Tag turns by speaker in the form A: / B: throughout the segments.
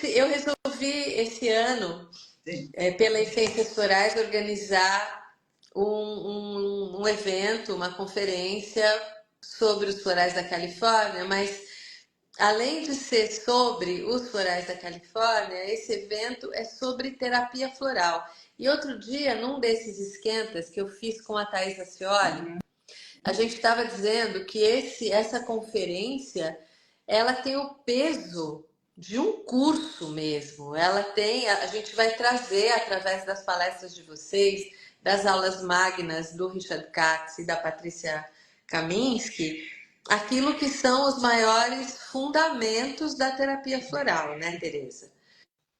A: Eu resolvi esse ano,
B: Sim.
A: pela Essências Florais, organizar um evento, uma conferência sobre os florais da Califórnia, mas além de ser sobre os florais da Califórnia, esse evento é sobre terapia floral. E outro dia, num desses esquentas que eu fiz com a Thais Ascioli,
B: Uhum.
A: a gente estava dizendo que essa conferência, ela tem o peso de um curso mesmo. Ela tem, a gente vai trazer através das palestras de vocês, das aulas magnas do Richard Katz e da Patrícia Kaminski, aquilo que são os maiores fundamentos da terapia floral, né, Tereza?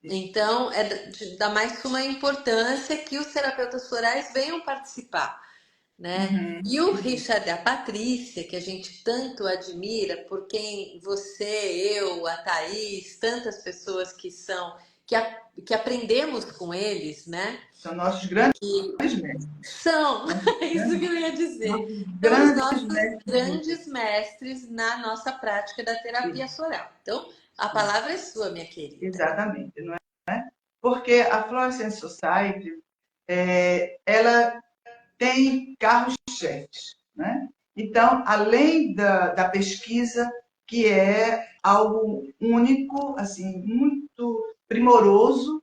A: Então, é da mais suma importância que os terapeutas florais venham participar, né?
B: Uhum.
A: E o Richard e a Patrícia, que a gente tanto admira, por quem você, eu, a Thaís, tantas pessoas que aprendemos com eles, né?
B: São nossos grandes
A: Que
B: mestres.
A: são,
B: Nossos
A: é isso que eu ia dizer,
B: nossos
A: são os
B: grandes
A: nossos
B: mestres.
A: grandes mestres na nossa prática da terapia floral. Então, a palavra é sua, minha querida.
B: Exatamente, não é? Porque a Florence Society, ela tem carros-chefes, né? Então, além da pesquisa, que é algo único, assim, muito primoroso,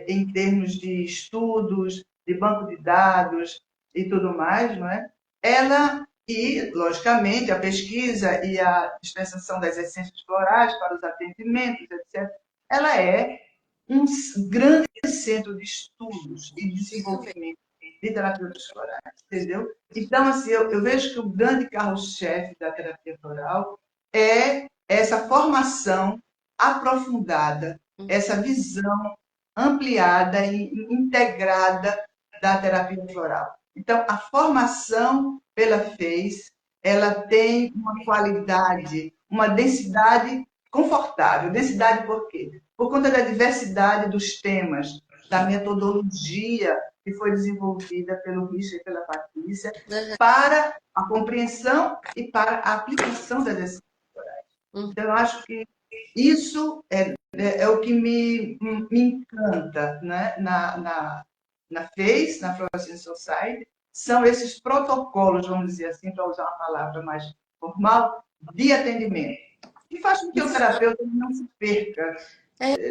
B: em termos de estudos, de banco de dados e tudo mais, não é? Ela e, logicamente, a pesquisa e a dispensação das essências florais para os atendimentos, etc., ela é um grande centro de estudos e
A: Isso mesmo.
B: desenvolvimento de terapeutas florais, entendeu? Então, assim, eu vejo que o grande carro-chefe da terapia floral é essa formação aprofundada, essa visão ampliada e integrada da terapia floral. Então, a formação pela FEIS, ela tem uma qualidade, uma densidade confortável. Densidade por quê? Por conta da diversidade dos temas, da metodologia que foi desenvolvida pelo Richard e pela Patrícia para a compreensão e para a aplicação das decisões. Então, eu acho que isso é o que me encanta, né? Na FACE, na Florence Society, são esses protocolos, vamos dizer assim, para usar uma palavra mais formal, de atendimento, que faz com que o terapeuta não se perca,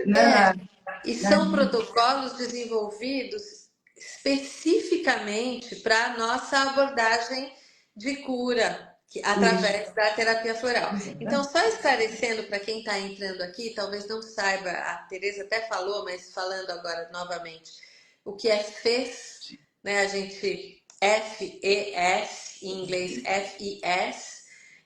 B: né?
A: E são protocolos desenvolvidos especificamente para a nossa abordagem de cura, através da terapia floral. Então, só esclarecendo para quem está entrando aqui, talvez não saiba, a Tereza até falou, mas falando agora novamente, o que é FES, né? A gente, FES, em inglês FES,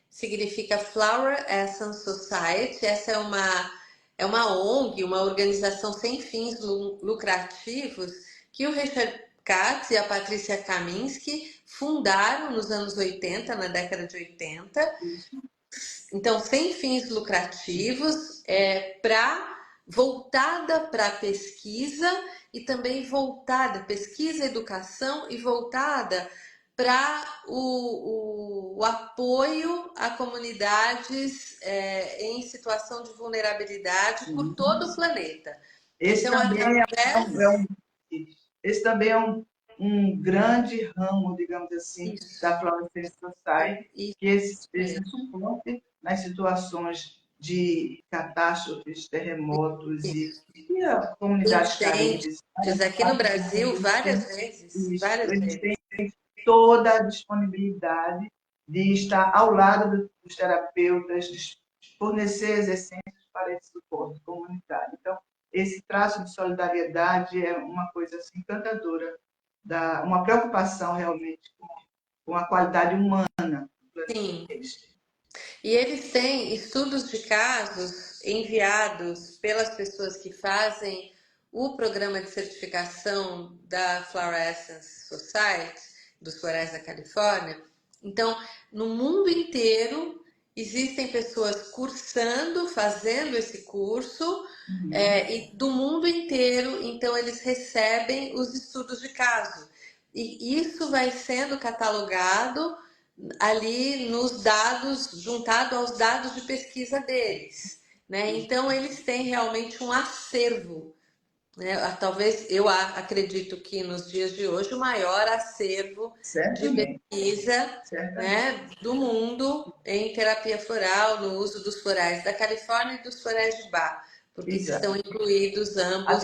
A: significa Flower Essence Society. Essa é uma ONG, uma organização sem fins lucrativos que o Richard Katz e a Patrícia Kaminski fundaram nos anos 80, na década de 80. Então, sem fins lucrativos, voltada para a pesquisa e também voltada, pesquisa, educação e voltada para o apoio a comunidades em situação de vulnerabilidade por todo o planeta.
B: Esse
A: Então,
B: também
A: através.
B: esse também é um grande ramo, digamos assim,
A: Isso,
B: da Florence Society, que
A: isso
B: esse
A: mesmo.
B: suporte nas situações de catástrofes, terremotos
A: Isso.
B: e a comunidades carentes.
A: Incêndios aqui no Brasil várias vezes, várias
B: Eles
A: vezes.
B: têm toda a disponibilidade de estar ao lado dos terapeutas, de fornecer as essências para esse suporte comunitário. Então, esse traço de solidariedade é uma coisa assim, encantadora, uma preocupação realmente com a qualidade humana.
A: Sim. E eles têm estudos de casos enviados pelas pessoas que fazem o programa de certificação da Flower Essence Society, dos florais da Califórnia. Então, no mundo inteiro, existem pessoas cursando, fazendo esse curso, e do mundo inteiro, então, eles recebem os estudos de caso. E isso vai sendo catalogado ali nos dados, juntado aos dados de pesquisa deles. né? Então eles têm realmente um acervo, né? Talvez eu acredito que nos dias de hoje o maior acervo de
B: Certamente,
A: pesquisa,
B: certamente.
A: né, do mundo em terapia floral, no uso dos florais da Califórnia e dos florais de Bach, porque
B: Exato.
A: estão incluídos ambos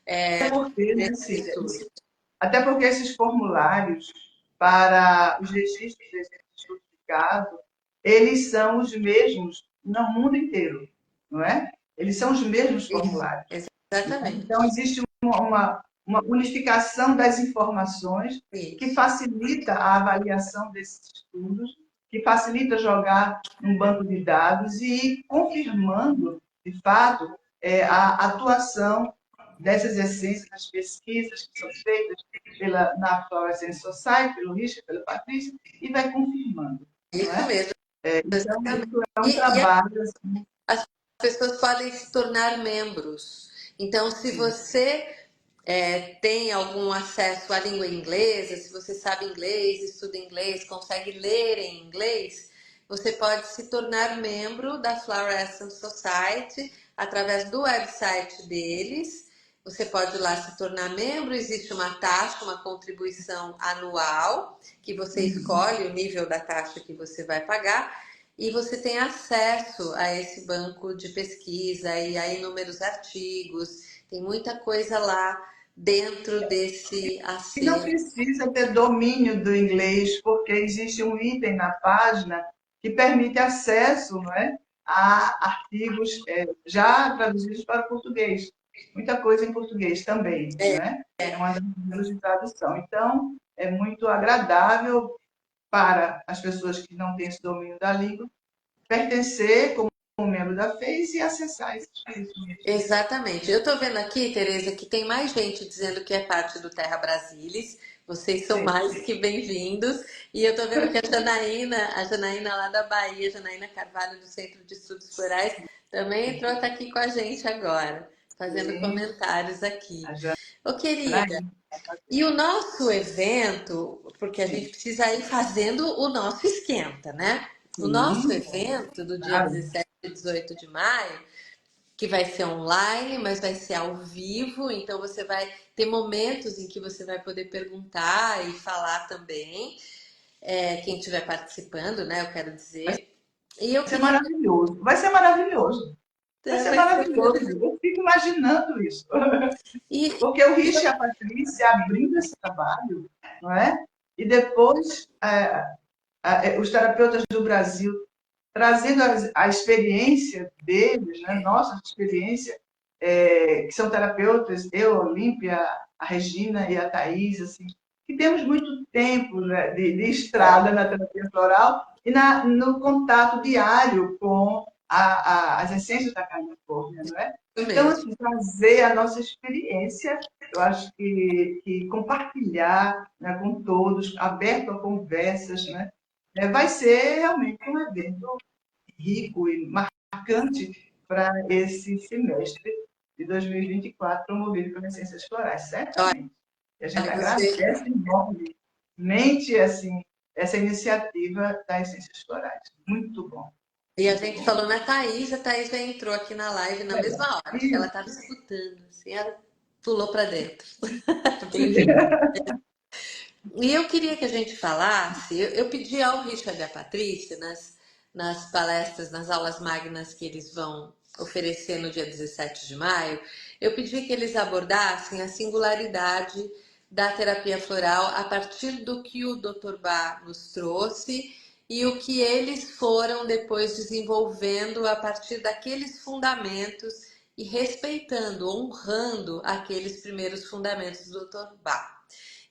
B: Até porque, né,
A: nesse
B: Cíntia,
A: estudo.
B: até porque esses formulários para os registros de certificado, eles são os mesmos no mundo inteiro, não é? Eles são os mesmos
A: Isso,
B: formulários. Então,
A: exatamente.
B: existe uma unificação das informações que
A: Isso.
B: facilita a avaliação desses estudos, que facilita jogar num banco de dados e ir confirmando, de fato, a atuação dessas essências nas pesquisas que são feitas na Fluorescence Society, pelo Richard, pela Patrícia, e vai confirmando, não
A: Isso
B: é?
A: mesmo,
B: Então,
A: exatamente.
B: isso é um
A: E
B: trabalho, assim,
A: as pessoas podem se tornar membros. Então, se
B: sim.
A: você tem algum acesso à língua inglesa, se você sabe inglês, estuda inglês, consegue ler em inglês, você pode se tornar membro da Flower Essence Society através do website deles. Você pode ir lá se tornar membro, existe uma taxa, uma contribuição anual, que você escolhe o nível da taxa que você vai pagar, e você tem acesso a esse banco de pesquisa e a inúmeros artigos. Tem muita coisa lá dentro desse
B: E não
A: acervo.
B: precisa ter domínio do inglês, porque existe um item na página que permite acesso, não é, a artigos já traduzidos para o português. Muita coisa em português também, não é? É uma das maneiras de tradução. Então, é muito agradável para as pessoas que não têm esse domínio da língua pertencer como membro da FEIS e acessar esses conhecimentos.
A: Exatamente. Eu estou vendo aqui, Tereza, que tem mais gente dizendo que é parte do Terra Brasilis. Vocês são
B: Sim.
A: mais que bem-vindos. E eu estou vendo que a Janaína lá da Bahia, Janaína Carvalho, do Centro de Estudos Florais, também entrou, tá aqui com a gente agora, fazendo
B: Sim.
A: comentários aqui.
B: A
A: Ô, querida,
B: Janaína.
A: e o nosso evento, porque a gente
B: Sim.
A: precisa ir fazendo o nosso esquenta, né? O nosso
B: Sim.
A: evento do dia
B: Claro.
A: 17 e 18 de maio, que vai ser online, mas vai ser ao vivo, então você vai ter momentos em que você vai poder perguntar e falar também, quem estiver participando, né? Eu quero dizer. E eu
B: Ser
A: queria.
B: maravilhoso. Vai ser maravilhoso. Vai ser
A: Vai ser...
B: maravilhoso. Eu fico imaginando isso.
A: E,
B: Porque o Rich e a Patrícia abrindo esse trabalho, não é? E depois os terapeutas do Brasil trazendo a experiência deles, né? Nossa experiência, que são terapeutas, eu, a Olímpia, a Regina e a Thais, assim, que temos muito tempo, né, de estrada na terapia floral e no contato diário com as essências da Califórnia, não é?
A: isso
B: Então,
A: mesmo.
B: assim, trazer a nossa experiência, eu acho que compartilhar, né, com todos, aberto a conversas, né? Vai ser realmente um evento rico e marcante para esse semestre de 2024, promovido pelas Ciências Florais, certamente. E a gente
A: Olha, você.
B: agradece enormemente assim, essa iniciativa das Ciências Florais. Muito bom,
A: E a
B: muito
A: gente
B: bom.
A: falou na Thaís, a Thaís já entrou aqui na live na
B: Legal.
A: mesma hora. Acho que ela
B: Isso.
A: estava escutando, assim, ela pulou para dentro. Bem-vinda. E eu queria que a gente falasse, eu pedi ao Richard e à Patrícia, nas palestras, nas aulas magnas que eles vão oferecer no dia 17 de maio, eu pedi que eles abordassem a singularidade da terapia floral a partir do que o Dr. Bach nos trouxe e o que eles foram depois desenvolvendo a partir daqueles fundamentos e respeitando, honrando aqueles primeiros fundamentos do Dr. Bach.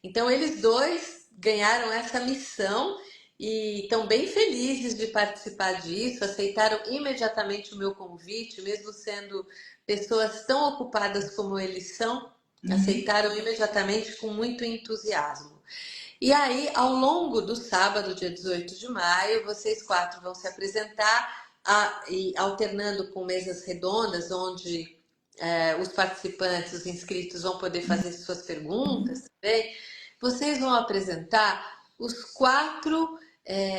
A: Então, eles dois ganharam essa missão e estão bem felizes de participar disso, aceitaram imediatamente o meu convite, mesmo sendo pessoas tão ocupadas como eles são,
B: Uhum.
A: aceitaram imediatamente com muito entusiasmo. E aí, ao longo do sábado, dia 18 de maio, vocês quatro vão se apresentar e alternando com mesas redondas, onde os participantes, os inscritos, vão poder fazer suas perguntas também. Vocês vão apresentar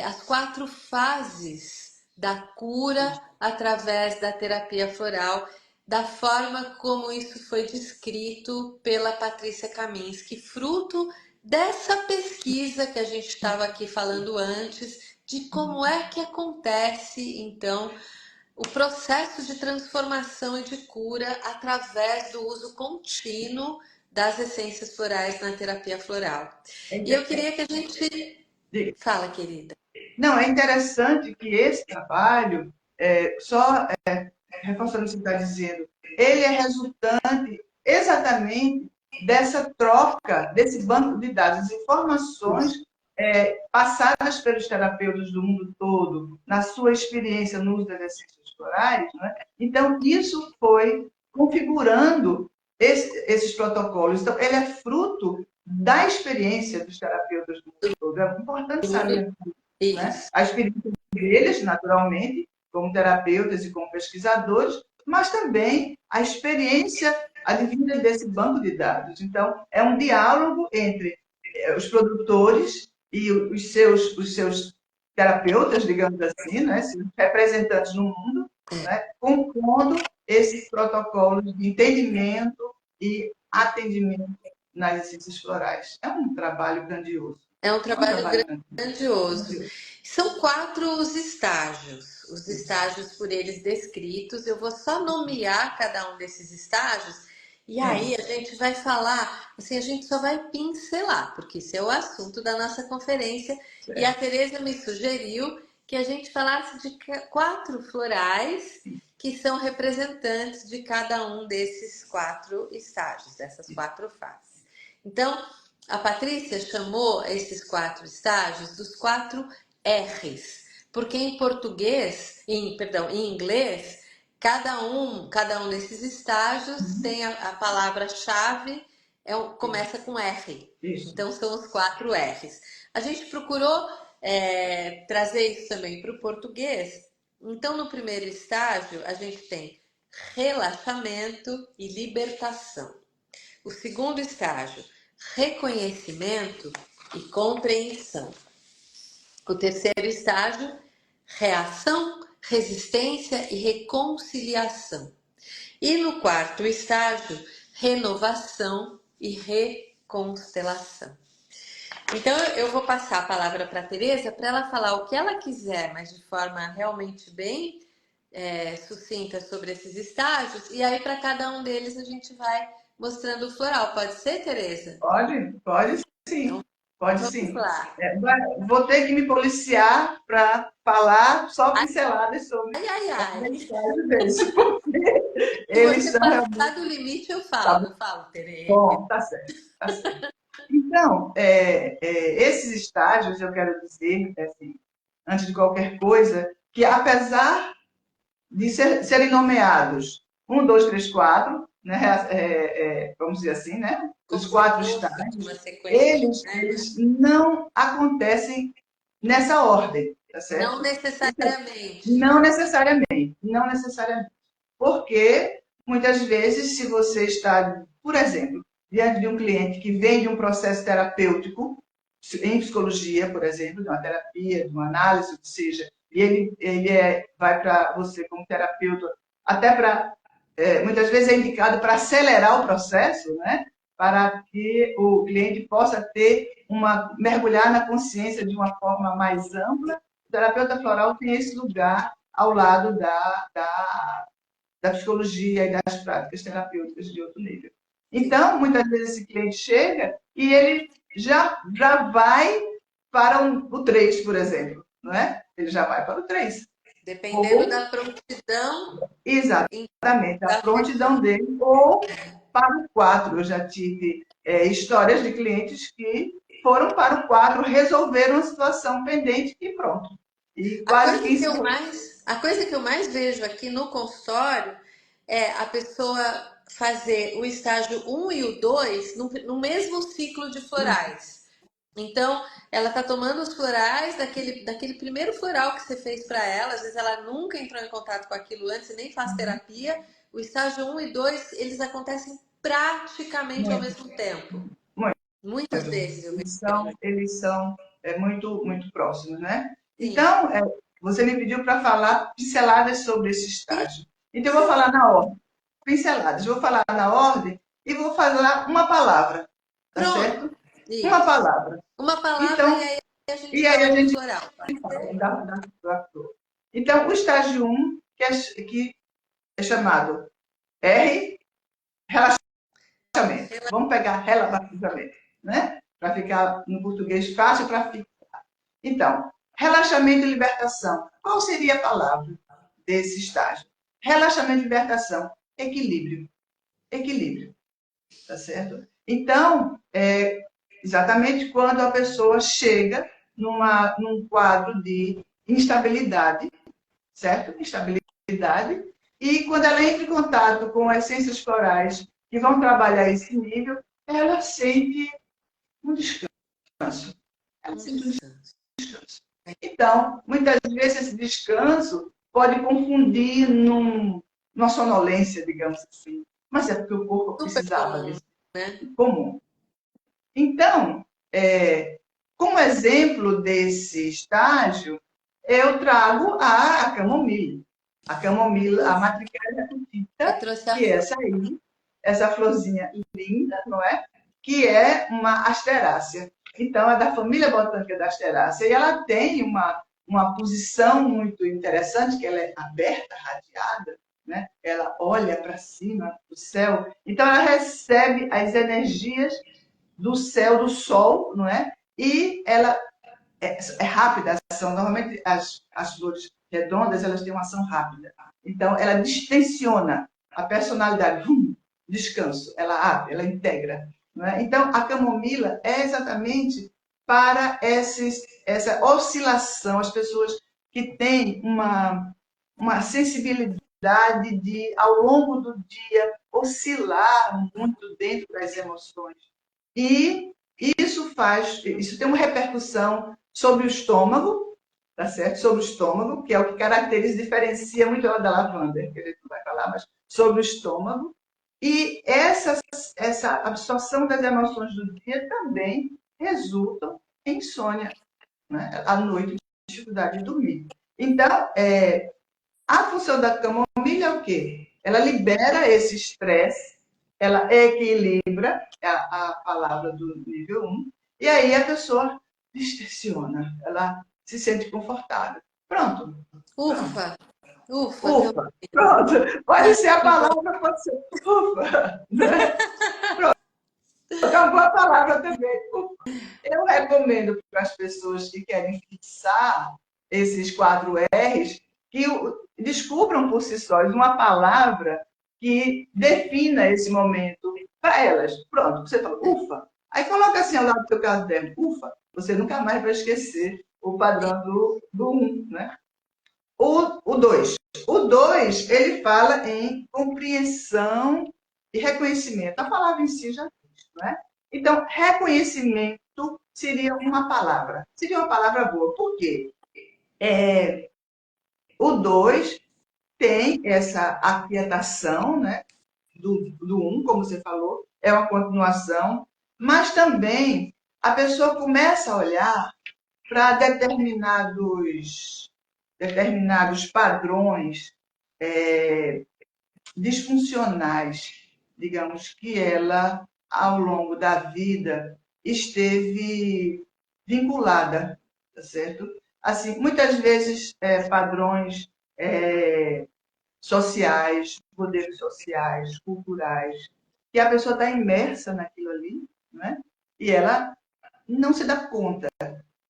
A: as quatro fases da cura através da terapia floral, da forma como isso foi descrito pela Patrícia Kaminski, fruto dessa pesquisa que a gente estava aqui falando antes, de como é que acontece, então, o processo de transformação e de cura através do uso contínuo das essências florais na terapia floral. E eu queria que a gente... Fala, querida.
B: Não, é interessante que esse trabalho, reforçando o que você está dizendo, ele é resultante exatamente dessa troca, desse banco de dados, as informações passadas pelos terapeutas do mundo todo, na sua experiência no uso das essências florais, né? Então, isso foi configurando esses protocolos. Então, ele é fruto da experiência dos terapeutas do mundo todo. É importante saber, né? A experiência deles, naturalmente, como terapeutas e como pesquisadores, mas também a experiência advinda desse banco de dados. Então, é um diálogo entre os produtores e os seus terapeutas, digamos assim, né, representantes no mundo, né, compondo esses protocolos de entendimento e atendimento nas essências florais. É um trabalho grandioso.
A: É um trabalho grandioso. São 4 os estágios por eles descritos. Eu vou só nomear cada um desses estágios e aí a gente vai falar, assim, a gente só vai pincelar, porque esse é o assunto da nossa conferência. Certo. E a Tereza me sugeriu que a gente falasse de 4 florais que são representantes de cada um desses 4 estágios, dessas 4 fases. Então, a Patrícia chamou esses 4 estágios dos 4 R's, porque em português, em inglês, cada um desses estágios tem a palavra-chave, começa com R. Isso. Então são os 4 R's. A gente procurou trazer isso também para o português. Então, no primeiro estágio, a gente tem relaxamento e libertação. O segundo estágio, reconhecimento e compreensão. O terceiro estágio, reação, resistência e reconciliação. E no quarto estágio, renovação e reconstelação. Então eu vou passar a palavra para a Tereza para ela falar o que ela quiser, mas de forma realmente bem sucinta sobre esses estágios. E aí para cada um deles a gente vai mostrando o floral. Pode ser, Tereza?
B: Pode sim.
A: Então,
B: pode sim. Vou ter que me policiar para falar só pinceladas sobre
A: ai.
B: estágios deles, porque
A: Se
B: eles
A: você passar do limite, eu falo. Eu falo, Tereza.
B: Bom, tá certo. Então, esses estágios, eu quero dizer, assim, antes de qualquer coisa, que apesar de serem nomeados 1, 2, 3, 4, né, vamos dizer assim, né, os 4 estágios, eles não acontecem nessa ordem, tá certo?
A: Não necessariamente.
B: Não necessariamente, não necessariamente. Porque, muitas vezes, se você está, por exemplo, diante de um cliente que vem de um processo terapêutico, em psicologia, por exemplo, de uma terapia, de uma análise, ou seja, e ele vai para você como terapeuta, até para, muitas vezes é indicado para acelerar o processo, né? Para que o cliente possa mergulhar na consciência de uma forma mais ampla. O terapeuta floral tem esse lugar ao lado da psicologia e das práticas terapêuticas de outro nível. Então, muitas vezes esse cliente chega e ele já vai para o 3, por exemplo, não é? Ele já vai para o 3.
A: Dependendo da prontidão.
B: Exatamente, da prontidão dele, ou para o 4. Eu já tive histórias de clientes que foram para o 4, resolveram a situação pendente e pronto. E quase
A: a coisa que eu mais vejo aqui no consultório é a pessoa fazer o estágio 1 e o 2 no mesmo ciclo de florais. Então, ela tá tomando os florais daquele primeiro floral que você fez para ela. Às vezes ela nunca entrou em contato com aquilo antes e nem faz terapia. O estágio 1 e 2, eles acontecem praticamente ao mesmo tempo. Muitas vezes eu vejo.
B: Eles são muito, muito próximos, né? Sim. Então, você me pediu para falar pinceladas sobre esse estágio. Então, eu vou falar na ordem. Pinceladas. Eu vou falar na ordem e vou falar uma palavra. Tá
A: Pronto.
B: certo? Uma
A: Isso.
B: palavra.
A: Uma palavra
B: Então,
A: e aí a gente
B: e aí
A: fala
B: a
A: do
B: gente
A: floral. Pode
B: fala
A: ser?
B: da flor. Então, o estágio 1, que é chamado R, relaxamento. Vamos pegar relaxamento, né? Para ficar no português fácil para ficar. Então, relaxamento e libertação. Qual seria a palavra desse estágio? Relaxamento e libertação. Equilíbrio. Equilíbrio. Tá certo? Então, exatamente quando a pessoa chega num quadro de instabilidade, certo? Instabilidade. E quando ela entra em contato com essências florais que vão trabalhar esse nível, ela sente um descanso. Ela
A: Um
B: sente um
A: descanso.
B: descanso. Então, muitas vezes esse descanso pode confundir numa sonolência, digamos assim. Mas é porque o corpo
A: Super
B: precisava
A: comum,
B: desse
A: né?
B: comum. Então, como exemplo desse estágio, eu trago a camomila. A camomila, a Matricária
A: Eu
B: cutita,
A: trouxe a
B: que é essa aí, essa florzinha linda, não é? Que é uma asterácea. Então, é da família botânica da asterácea. E ela tem uma posição muito interessante, que ela é aberta, radiada, né? Ela olha para cima, para o céu. Então, ela recebe as energias do céu, do sol, não é? E ela é rápida a ação. Normalmente as flores redondas elas têm uma ação rápida. Então ela distensiona a personalidade. Descanso. Ela abre, ela integra. Não é? Então a camomila é exatamente para essa oscilação. As pessoas que têm uma sensibilidade de, ao longo do dia, oscilar muito dentro das emoções. E isso tem uma repercussão sobre o estômago, tá certo? Sobre o estômago, que é o que caracteriza, diferencia muito ela da lavanda, que a gente não vai falar, mas sobre o estômago. E essa absorção das emoções do dia também resultam em insônia, né? À noite, dificuldade de dormir. Então, a função da camomila é o quê? Ela libera esse estresse, ela equilibra, é a palavra do nível 1, e aí a pessoa distensiona, ela se sente confortável. Pronto, pronto.
A: Ufa, ufa,
B: Ufa, pronto. Pode
A: Ai,
B: ser a
A: que bom.
B: palavra, pode ser ufa. Né? É uma boa palavra também. Ufa. Eu recomendo para as pessoas que querem fixar esses 4 R's que descubram por si sós uma palavra que defina esse momento para elas. Pronto, você fala, ufa. Aí coloca assim ao lado do seu caderno, ufa. Você nunca mais vai esquecer o padrão do 1, né? O 2. O 2, ele fala em compreensão e reconhecimento. A palavra em si já diz, não é? Então, reconhecimento seria uma palavra boa. Por quê? O 2 tem essa aquietação, né, do 1, como você falou, é uma continuação, mas também a pessoa começa a olhar para determinados padrões disfuncionais, digamos, que ela, ao longo da vida, esteve vinculada, tá certo? Assim, muitas vezes, padrões sociais, poderes sociais, culturais, que a pessoa está imersa naquilo ali, né? E ela não se dá conta.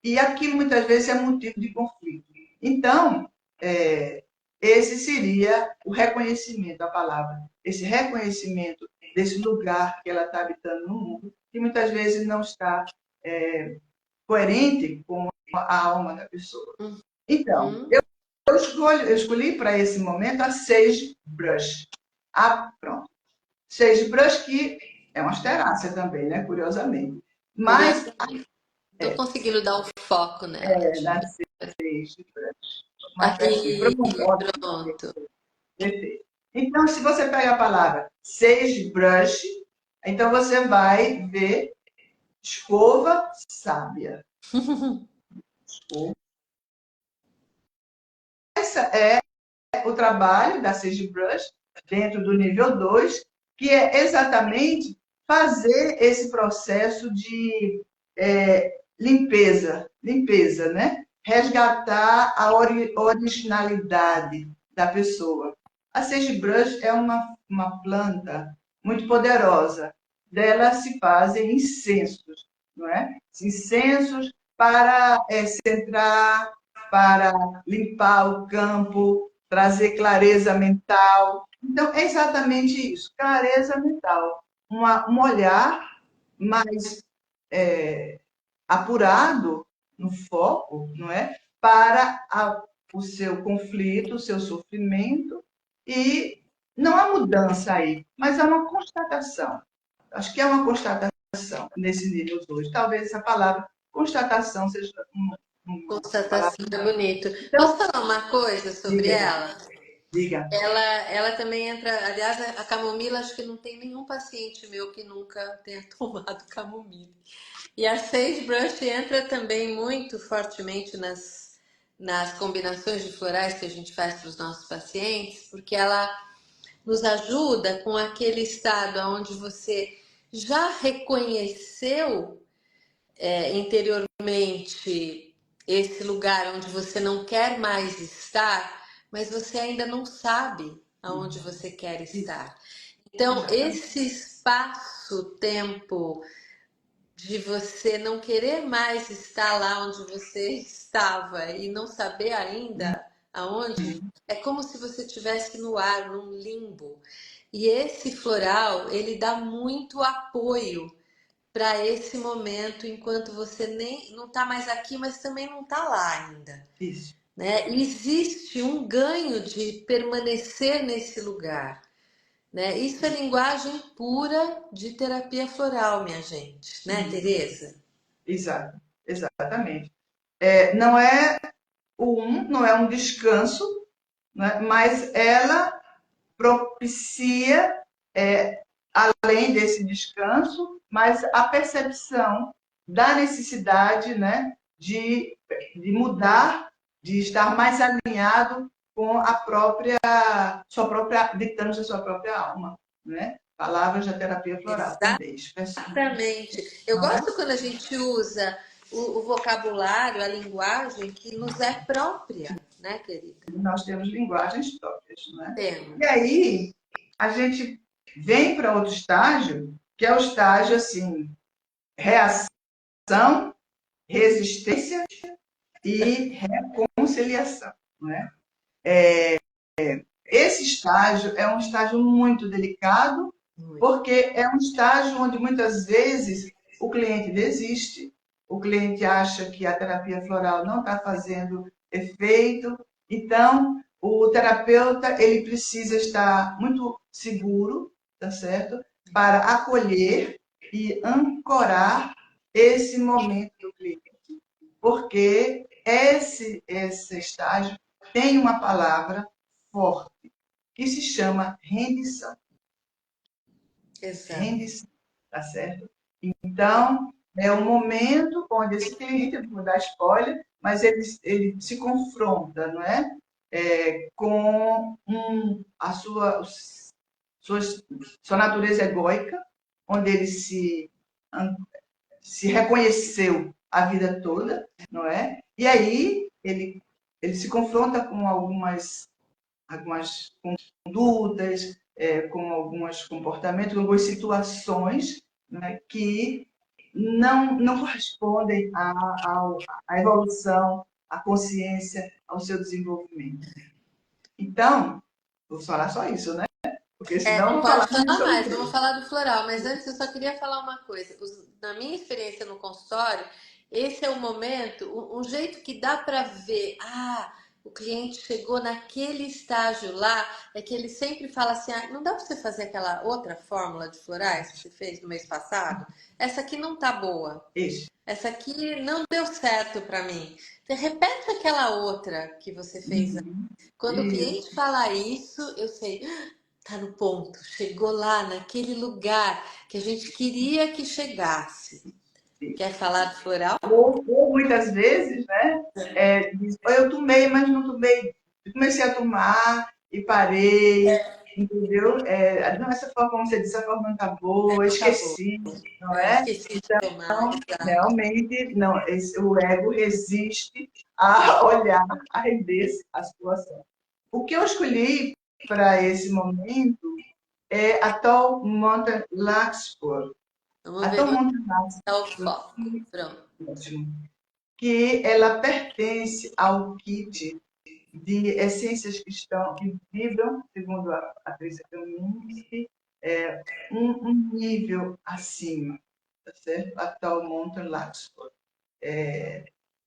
B: E aquilo muitas vezes é motivo de conflito. Então, esse seria o reconhecimento, a palavra. Esse reconhecimento desse lugar que ela está habitando no mundo, que muitas vezes não está coerente com a alma da pessoa. Então,
A: Uhum.
B: eu escolhi para esse momento a Sage Brush. Pronto. Sage Brush que é uma asterácea também, né? Curiosamente. Mas
A: Curiosamente. Tô conseguindo dar um foco nela. Deixa eu
B: da
A: ver.
B: Sage Brush. Mais pertinho.
A: Aqui,
B: Pronto, ótimo.
A: pronto.
B: Perfeito. Então, se você pega a palavra sagebrush, então você vai ver escova sábia. Escova essa é o trabalho da SageBrush dentro do nível 2, que é exatamente fazer esse processo de limpeza, né? Resgatar a originalidade da pessoa. A SageBrush é uma planta muito poderosa. Dela se fazem incensos, não é? Incensos para centrar, para limpar o campo, trazer clareza mental. Então, é exatamente isso, clareza mental. Um olhar mais apurado no foco, não é? Para o seu conflito, o seu sofrimento, e não há mudança aí, mas há uma constatação. Acho que é uma constatação nesse nível 2. Talvez essa palavra constatação seja uma palavra.
A: Constatação, é bonito. Posso
B: Então,
A: falar uma coisa sobre
B: diga,
A: ela?
B: diga.
A: Ela também entra. Aliás, a camomila, acho que não tem nenhum paciente meu que nunca tenha tomado camomila. E a sagebrush entra também muito fortemente nas combinações de florais que a gente faz para os nossos pacientes, porque ela nos ajuda com aquele estado onde você já reconheceu interiormente esse lugar onde você não quer mais estar, mas você ainda não sabe aonde você quer
B: Isso,
A: estar. Então,
B: exatamente.
A: esse espaço-tempo de você não querer mais estar lá onde você estava e não saber ainda aonde, é como se você estivesse no ar, num limbo. E esse floral, ele dá muito apoio para esse momento, enquanto você nem não está mais aqui, mas também não está lá ainda,
B: Isso.
A: né? Existe um ganho de permanecer nesse lugar, né? Isso é linguagem pura de terapia floral, minha gente, né, Tereza?
B: Exato, exatamente. Não é não é um descanso, né? Mas ela propicia, além desse descanso, mas a percepção da necessidade, né, de mudar, de estar mais alinhado com sua própria, ditando a sua própria alma, né? Palavras da terapia floral também,
A: Exatamente. Eu
B: não é?
A: gosto quando a gente usa o vocabulário, a linguagem que nos é própria, né, querida?
B: Nós temos linguagens próprias, né? E
A: Temos.
B: aí a gente vem para outro estágio, que é o estágio assim, reação, resistência e reconciliação, não é? Esse estágio é um estágio muito delicado, porque é um estágio onde muitas vezes o cliente desiste, o cliente acha que a terapia floral não está fazendo efeito, então o terapeuta ele precisa estar muito seguro, tá certo? Para acolher e ancorar esse momento do cliente, porque esse estágio tem uma palavra forte, que se chama rendição.
A: Exato.
B: Rendição, tá certo? Então, é o momento onde esse cliente, não vou dar spoiler, mas ele se confronta, não é? Com sua, sua natureza egóica, onde ele se reconheceu a vida toda, não é? E aí ele se confronta com algumas condutas, com alguns comportamentos, algumas situações, né, que não correspondem à evolução, à consciência, ao seu desenvolvimento. Então, vou falar só isso, né? Porque senão eu vou falar
A: Pode falar
B: sobre
A: mais, vamos
B: tudo.
A: falar do floral, mas antes eu só queria falar uma coisa. Na minha experiência no consultório, esse é o momento, um jeito que dá para ver, o cliente chegou naquele estágio lá, é que ele sempre fala assim: não dá para você fazer aquela outra fórmula de florais que você fez no mês passado? Essa aqui não tá boa.
B: Isso.
A: Essa aqui não deu certo para mim. Você repete aquela outra que você fez. Quando o
B: Isso.
A: cliente fala isso, eu sei, tá no ponto, chegou lá naquele lugar que a gente queria que chegasse. Quer falar do floral?
B: Ou muitas vezes, né? Diz, eu tomei, mas não tomei comecei a tomar e parei, entendeu? Não, essa forma, como você disse, essa forma não está boa, esqueci, não é?
A: Esqueci de tomar, exato.
B: Realmente, não, o ego resiste a olhar, a render a situação. O que eu escolhi para esse momento é a Tall Mountain Larkspur.
A: Vamos
B: A
A: ver
B: Tall
A: onde
B: Mountain
A: está o
B: Larkspur,
A: foco. Pronto.
B: que ela pertence ao kit de essências que vibram, segundo a atriz Kaminsky, um nível acima, tá certo? A Tall Mountain Larkspur.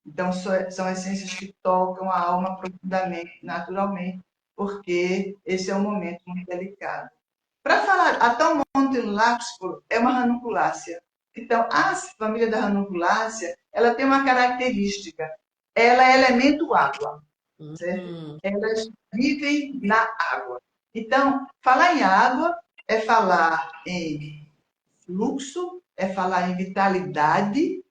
B: Então, são essências que tocam a alma profundamente, naturalmente, porque esse é um momento muito delicado. Para falar, a Tall Mountain Larkspur é uma ranunculácea. Então, a família da ranunculácea, ela tem uma característica. Ela é elemento água, certo? Elas vivem na água. Então, falar em água é falar em fluxo, é falar em vitalidade,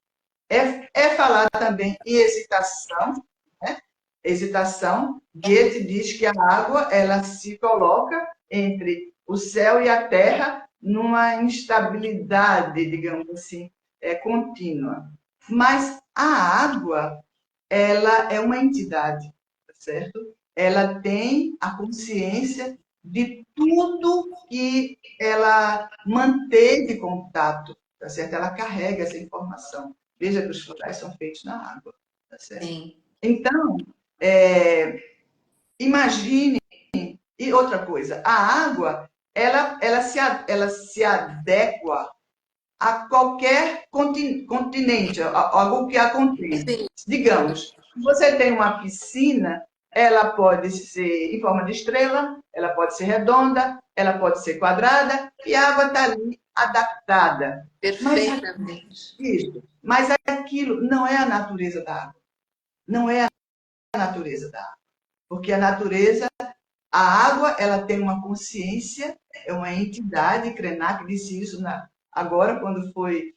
B: é falar também em hesitação, né? Hesitação. Goethe diz que a água ela se coloca entre o céu e a terra numa instabilidade, digamos assim, contínua. Mas a água, ela é uma entidade, tá certo? Ela tem a consciência de tudo que ela manteve contato, tá certo? Ela carrega essa informação. Veja que os florais são feitos na água, tá certo?
A: Sim.
B: Então, imagine, e outra coisa, a água, ela se adequa a qualquer continente, algo que a contém.
A: Sim.
B: Digamos, se você tem uma piscina, ela pode ser em forma de estrela, ela pode ser redonda, ela pode ser quadrada, e a água está ali adaptada.
A: Perfeitamente.
B: Mas aquilo não é a natureza da água. Não é a natureza da água. Porque a natureza, a água, ela tem uma consciência, é uma entidade, Krenak disse isso agora, quando foi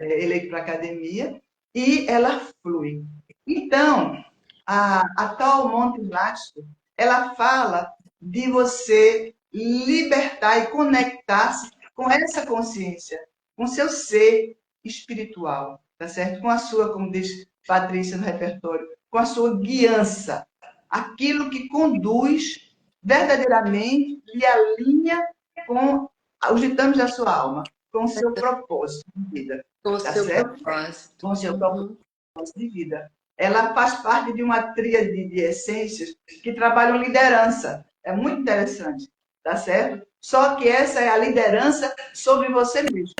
B: eleito para a academia, e ela flui. Então, a tal Monte Lástico, ela fala de você libertar e conectar-se com essa consciência, com seu ser espiritual, tá certo? Com a sua, como diz Patrícia no repertório, com a sua guiança, aquilo que conduz verdadeiramente e alinha com os ditames da sua alma, com o seu propósito de vida,
A: Com o
B: tá
A: seu
B: certo?
A: propósito.
B: Com o seu propósito de vida. Ela faz parte de uma tríade de essências que trabalham liderança. É muito interessante, tá certo? Só que essa é a liderança sobre você mesmo,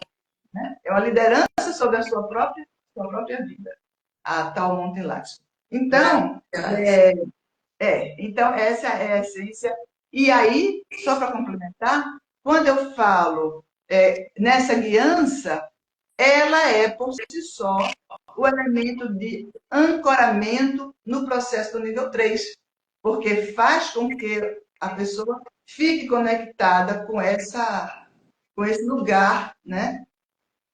B: né? É uma liderança sobre a sua própria vida, a tal Monte Lástico. Então, então essa é a essência. E aí, só para complementar, quando eu falo nessa guiança, ela é, por si só, o elemento de ancoramento no processo do nível 3, porque faz com que a pessoa fique conectada com esse lugar, né?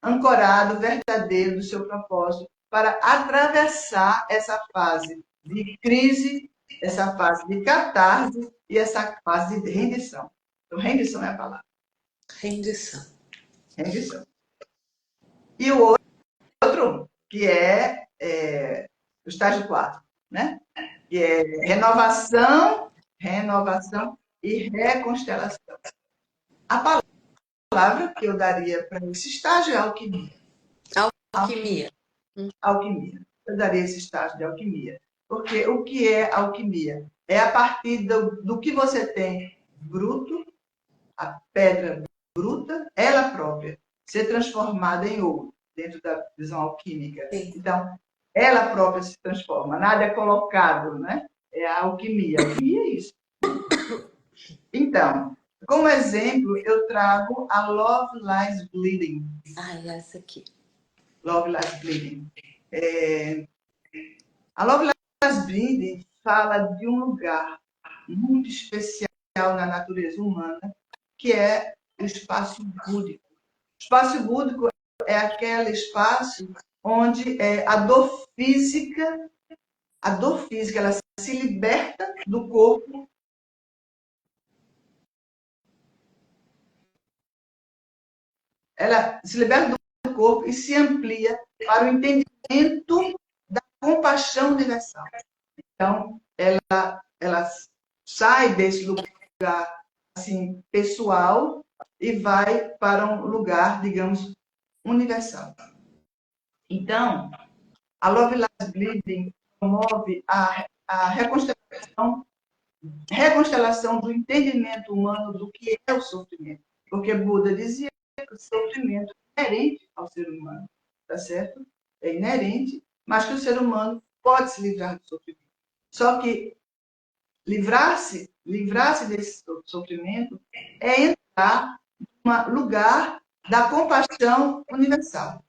B: Ancorado, verdadeiro do seu propósito, para atravessar essa fase de crise, essa fase de catarse e essa fase de rendição. Então, rendição é a palavra.
A: Rendição.
B: Rendição. E o outro, que é o estágio 4, né? Que é renovação e reconstelação. A palavra que eu daria para esse estágio é alquimia.
A: Alquimia.
B: Alquimia. Eu daria esse estágio de alquimia. Porque o que é alquimia? É a partir do que você tem bruto, a pedra bruta, ela própria, ser transformada em ouro, dentro da visão alquímica.
A: Sim.
B: Então, ela própria se transforma, nada é colocado, né? É a alquimia. A alquimia é isso. Então, como exemplo, eu trago a Love Lies Bleeding.
A: Essa aqui.
B: Love Lies Bleeding. A Love Lies Bleeding fala de um lugar muito especial na natureza humana, que é o espaço búdico. O espaço búdico é aquele espaço onde a dor física a dor física, ela se liberta do corpo. Ela se liberta do corpo e se amplia para o entendimento da compaixão universal. Então, ela sai desse lugar assim, pessoal e vai para um lugar, digamos, universal. Então, a Love Lies Bleeding promove a reconstelação do entendimento humano do que é o sofrimento. Porque Buda dizia que o sofrimento é inerente ao ser humano, tá certo? É inerente, mas que o ser humano pode se livrar do sofrimento. Só que livrar-se desse sofrimento é entrar num lugar da compaixão universal.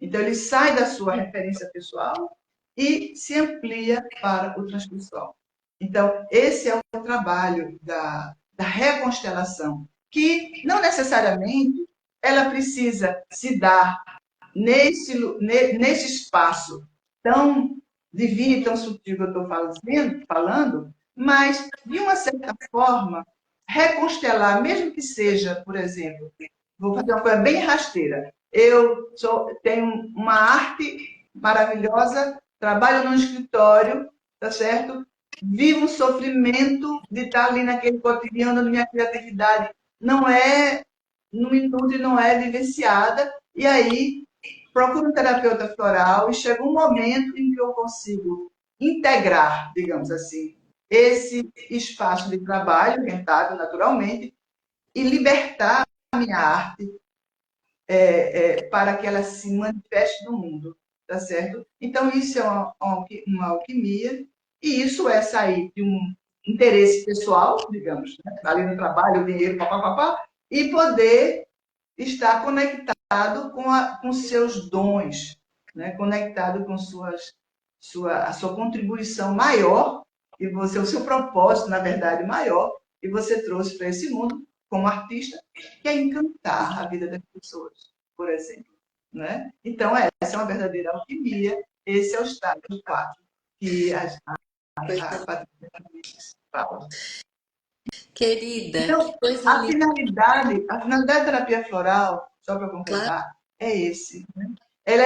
B: Então, ele sai da sua referência pessoal e se amplia para o transpessoal. Então, esse é o trabalho da reconstelação, que não necessariamente ela precisa se dar nesse espaço tão divino e tão sutil que eu estou falando, mas, de uma certa forma, reconstelar, mesmo que seja, por exemplo, vou fazer uma coisa bem rasteira. Tenho uma arte maravilhosa, trabalho no escritório, tá certo? Vivo um sofrimento de estar ali naquele cotidiano da minha criatividade. Não é, no minuto, não é vivenciada. E aí, procuro um terapeuta floral e chega um momento em que eu consigo integrar, digamos assim, esse espaço de trabalho, rentável naturalmente, e libertar a minha arte para que ela se manifeste no mundo, tá certo? Então, isso é uma alquimia, e isso é sair de um interesse pessoal, digamos, né? Ali no trabalho, o dinheiro, papapá, e poder estar conectado com seus dons, né? Conectado com a sua contribuição maior, e você, o seu propósito, na verdade, maior, e você trouxe para esse mundo, como artista, que é encantar a vida das pessoas, por exemplo. Né? Então, essa é uma verdadeira alquimia, esse é o estágio 4 que a Patrícia fala.
A: Querida,
B: Então,
A: que coisa linda.
B: a finalidade da terapia floral, só para
A: Claro.
B: completar, é esse. Né? É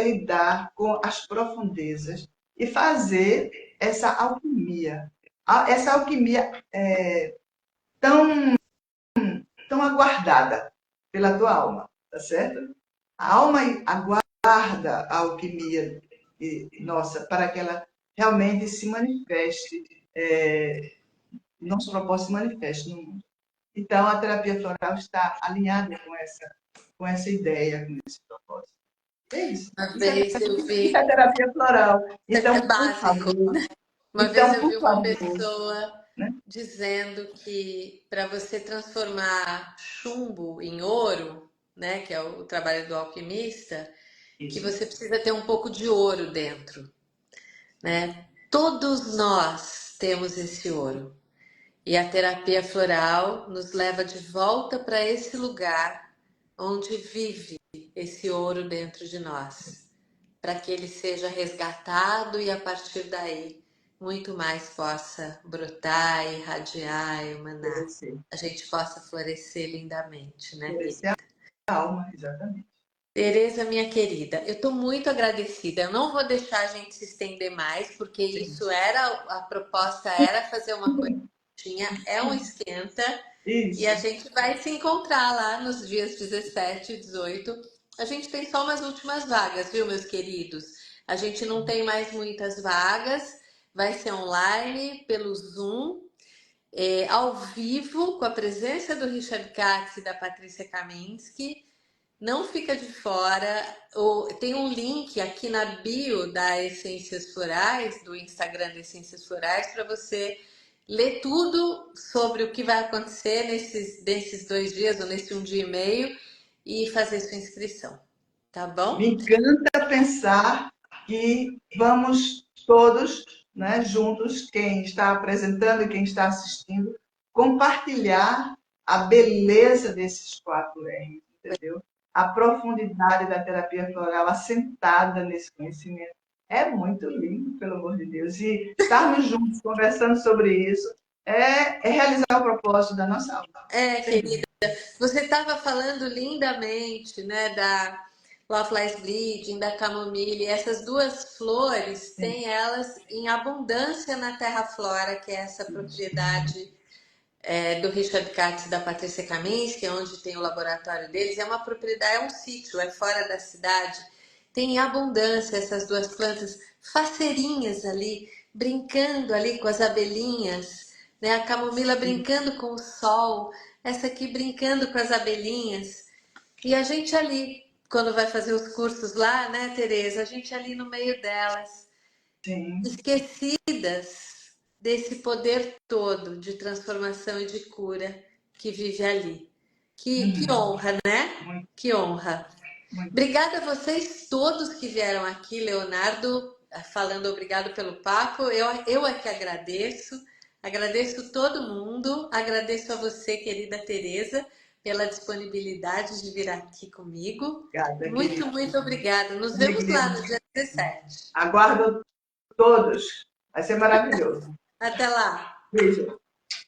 B: lidar com as profundezas e fazer essa alquimia. Essa alquimia tão, tão aguardada pela tua alma, tá certo? A alma aguarda a alquimia nossa para que ela realmente se manifeste, nosso propósito se manifeste no mundo. Então, a terapia floral está alinhada com essa ideia, com esse propósito. É isso.
A: Uma
B: Isso
A: vez eu
B: é
A: vi,
B: terapia floral.
A: é
B: Então, por
A: básico.
B: favor,
A: Uma vez eu vi uma
B: favor,
A: pessoa
B: né?
A: dizendo que para você transformar chumbo em ouro, né, que é o trabalho do alquimista, que
B: Isso.
A: você precisa ter um pouco de ouro dentro, né? Todos nós temos esse ouro. E a terapia floral nos leva de volta para esse lugar onde vive esse ouro dentro de nós, para que ele seja resgatado e a partir daí muito mais possa brotar, irradiar, emanar.
B: Florescer.
A: A gente possa florescer lindamente, né,
B: Florescer
A: querida?
B: a alma, exatamente.
A: Tereza, minha querida, eu estou muito agradecida. Eu não vou deixar a gente se estender mais, porque
B: Sim.
A: isso era a proposta, era fazer uma coisa tinha, é um esquenta e a
B: Isso.
A: gente vai se encontrar lá nos dias 17 e 18. A gente tem só umas últimas vagas, viu, meus queridos? A gente não tem mais muitas vagas, vai ser online pelo Zoom, ao vivo, com a presença do Richard Katz e da Patrícia Kaminski. Não fica de fora. Tem um link aqui na bio da Essências Florais, do Instagram da Essências Florais, para você ler tudo sobre o que vai acontecer nesses 2 dias ou nesse 1 dia e meio e fazer sua inscrição. Tá
B: Me
A: bom?
B: encanta pensar que vamos todos, né, juntos, quem está apresentando e quem está assistindo, compartilhar a beleza desses 4 R's, entendeu? A profundidade da terapia floral assentada nesse conhecimento. É muito lindo, pelo amor de Deus. E estarmos juntos conversando sobre isso é realizar o propósito da nossa alma.
A: Querida, você estava falando lindamente, né, da Love Lies Bleeding, da camomile. Essas duas flores
B: Sim,
A: têm elas em abundância na Terra Flora, que é essa propriedade do Richard Katz e da Patrícia Kaminski, onde tem o laboratório deles. É uma propriedade, é um sítio, é fora da cidade. Tem em abundância essas duas plantas faceirinhas ali, brincando ali com as abelhinhas, né? A camomila
B: sim.
A: brincando com o sol, essa aqui brincando com as abelhinhas. E a gente ali, quando vai fazer os cursos lá, né, Tereza? A gente ali no meio delas,
B: Sim.
A: esquecidas desse poder todo de transformação e de cura que vive ali. Que
B: Uhum.
A: honra, né?
B: Muito,
A: Que honra.
B: muito.
A: Obrigada a vocês todos que vieram aqui, Leonardo, falando obrigado pelo papo. Eu é que agradeço. Agradeço todo mundo. Agradeço a você, querida Tereza, pela disponibilidade de vir aqui comigo.
B: Obrigada,
A: Muito,
B: querida.
A: muito obrigada. Nos vemos
B: Alegria.
A: lá no dia 17.
B: Aguardo todos. Vai ser maravilhoso.
A: Até lá.
B: Beijo.